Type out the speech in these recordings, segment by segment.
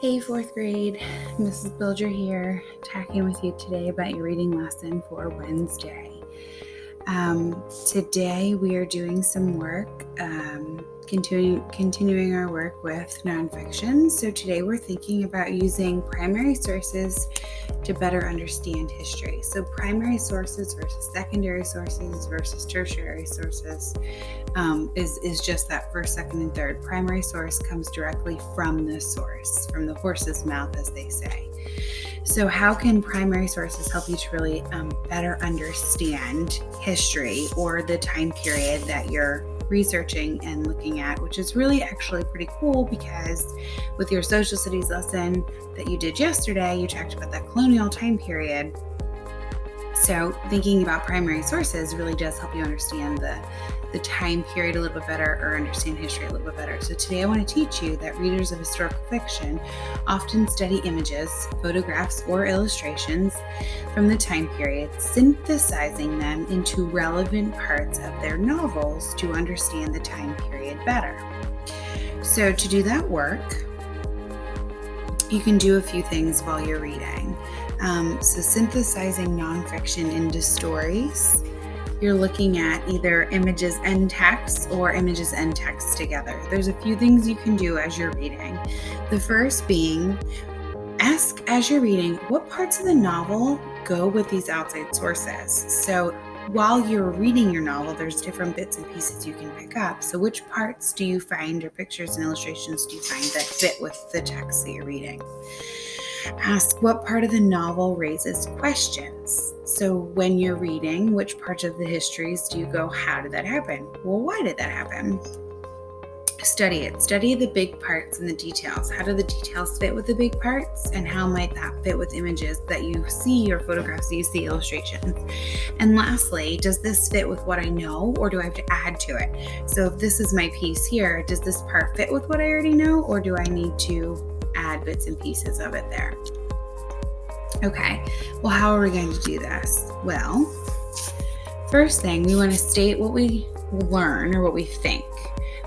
Hey, fourth grade, Mrs. Bilger here, talking with you today about your reading lesson for Wednesday. Today we are doing some work, continuing our work with nonfiction. So today we're thinking about using primary sources to better understand history. So primary sources versus secondary sources versus tertiary sources is just that first, second, and third. Primary source comes directly from the source, from the horse's mouth, as they say. So how can primary sources help you to really better understand history or the time period that you're researching and looking at, which is really actually pretty cool because with your social studies lesson that you did yesterday, you talked about that colonial time period. So thinking about primary sources really does help you understand the time period a little bit better or understand history a little bit better. So today I want to teach you that readers of historical fiction often study images, photographs, or illustrations from the time period, synthesizing them into relevant parts of their novels to understand the time period better. So to do that work, you can do a few things while you're reading. So synthesizing nonfiction into stories. You're looking at either images and text or images and text together. There's a few things you can do as you're reading. The first being, ask as you're reading, what parts of the novel go with these outside sources? So while you're reading your novel, there's different bits and pieces you can pick up. So which parts do you find, or pictures and illustrations do you find that fit with the text that you're reading? Ask what part of the novel raises questions. So when you're reading, which parts of the histories do you go, how did that happen? Well, why did that happen? Study it. Study the big parts and the details. How do the details fit with the big parts? And how might that fit with images that you see or photographs that you see, illustrations? And lastly, does this fit with what I know or do I have to add to it? So if this is my piece here, does this part fit with what I already know or do I need to add bits and pieces of it there? Okay, well, how are we going to do this? Well, first thing, we want to state what we learn or what we think.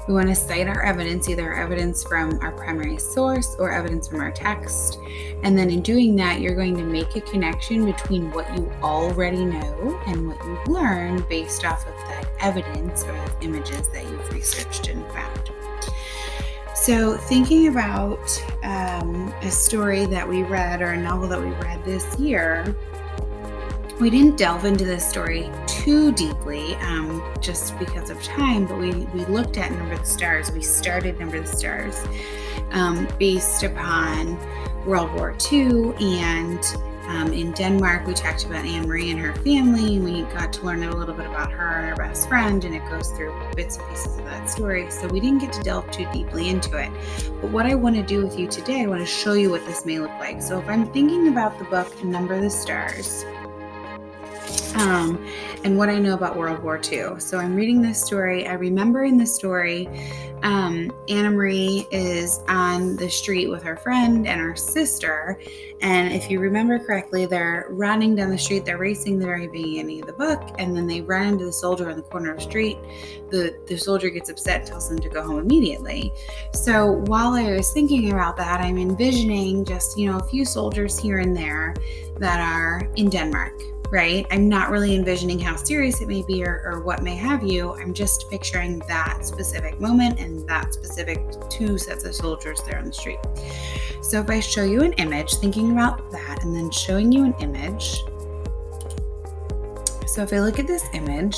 We want to cite our evidence, either evidence from our primary source or evidence from our text. And then in doing that, you're going to make a connection between what you already know and what you've learned based off of that evidence or the images that you've researched and found. So thinking about a story that we read or a novel that we read this year, we didn't delve into this story too deeply just because of time, but we looked at Number the Stars. We started Number the Stars based upon World War II, and in Denmark we talked about Anne Marie and her family, and we got to learn a little bit about her and her best friend, and it goes through bits and pieces of that story. So we didn't get to delve too deeply into it. But what I want to do with you today, I want to show you what this may look like. So if I'm thinking about the book Number the Stars, and what I know about World War II. So I'm reading this story. I remember in this story, Anna Marie is on the street with her friend and her sister. And if you remember correctly, they're running down the street. They're racing the very beginning of the book. And then they run into the soldier on the corner of the street. The soldier gets upset, tells them to go home immediately. So while I was thinking about that, I'm envisioning just, a few soldiers here and there that are in Denmark. Right? I'm not really envisioning how serious it may be or what may have you. I'm just picturing that specific moment and that specific two sets of soldiers there on the street. So if I show you an image, thinking about that and then showing you an image. So if I look at this image,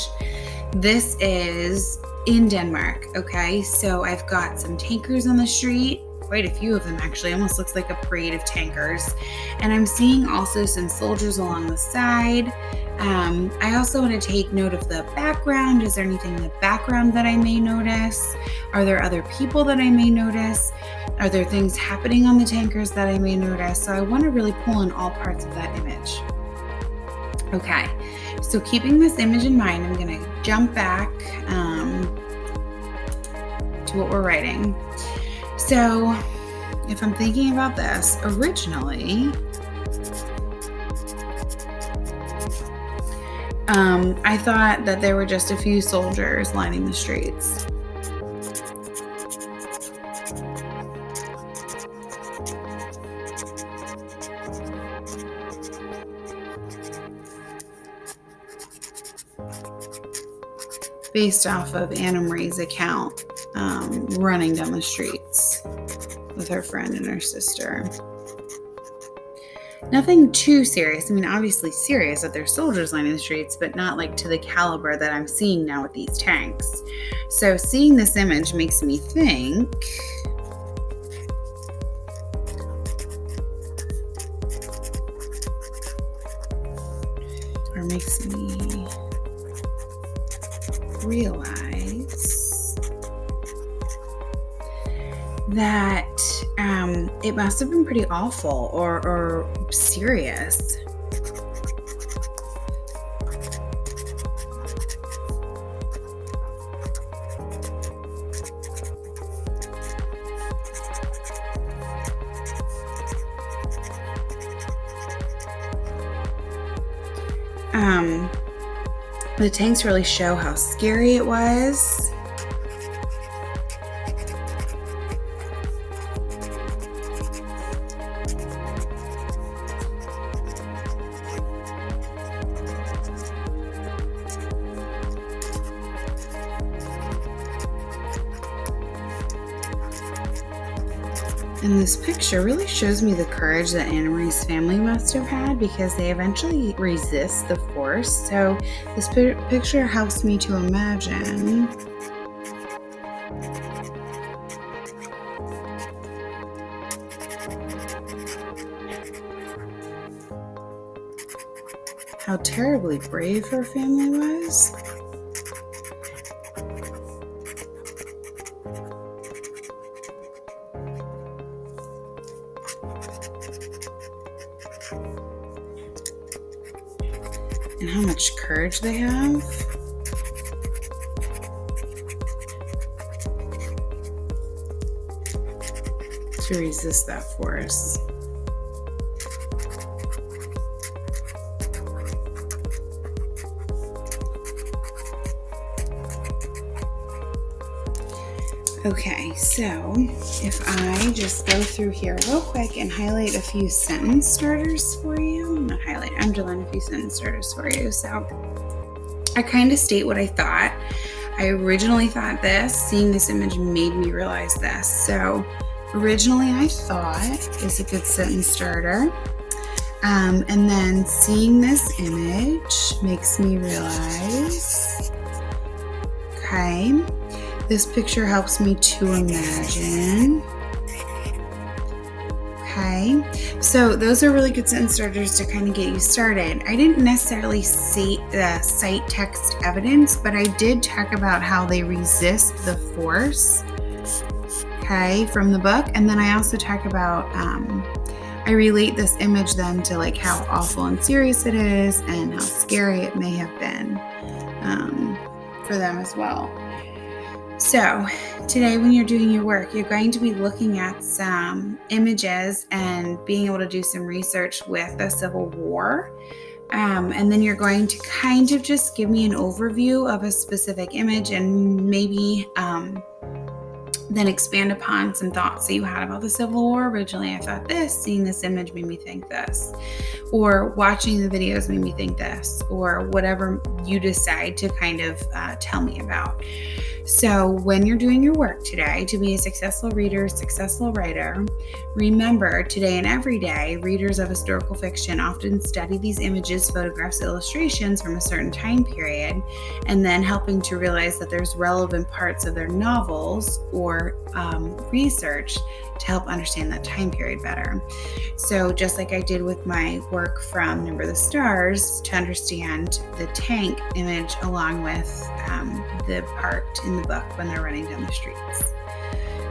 this is in Denmark. Okay, so I've got some tankers on the street. Quite a few of them actually, almost looks like a parade of tankers. And I'm seeing also some soldiers along the side. I also want to take note of the background. Is there anything in the background that I may notice? Are there other people that I may notice? Are there things happening on the tankers that I may notice? So I want to really pull in all parts of that image. Okay, so keeping this image in mind, I'm going to jump back to what we're writing. So if I'm thinking about this, originally, I thought that there were just a few soldiers lining the streets. based off of Anna Marie's account, running down the streets with her friend and her sister. Nothing too serious. I mean, obviously serious that there's soldiers lining the streets, but not like to the caliber that I'm seeing now with these tanks. So seeing this image makes me think, or makes me realize that it must have been pretty awful or serious. The tanks really show how scary it was. And this picture really shows me the courage that Anna Marie's family must have had, because they eventually resist the force. So this picture helps me to imagine how terribly brave her family was. And how much courage they have. To resist that force. Okay, so if I just go through here real quick and highlight a few sentence starters for you, not highlight, underline a few sentence starters for you. So I kind of state what I thought. I originally thought this, seeing this image made me realize this. So originally I thought is a good sentence starter. And then seeing this image makes me realize, okay, this picture helps me to imagine. Okay, so those are really good sentence starters to kind of get you started. I didn't necessarily cite text evidence, but I did talk about how they resist the force, okay, from the book. And then I also talk about, I relate this image then to like how awful and serious it is and how scary it may have been for them as well. So today when you're doing your work, you're going to be looking at some images and being able to do some research with the Civil War. And then you're going to kind of just give me an overview of a specific image and maybe then expand upon some thoughts that you had about the Civil War. Originally, I thought this, seeing this image made me think this, or watching the videos made me think this, or whatever you decide to kind of tell me about. So when you're doing your work today to be a successful reader, successful writer, remember today and every day, readers of historical fiction often study these images, photographs, illustrations from a certain time period, and then helping to realize that there's relevant parts of their novels or research to help understand that time period better. So just like I did with my work from Number the Stars to understand the tank image along with the part in the book when they're running down the streets.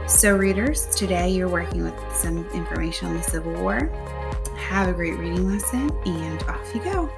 So readers, today you're working with some information on the Civil War. Have a great reading lesson and off you go.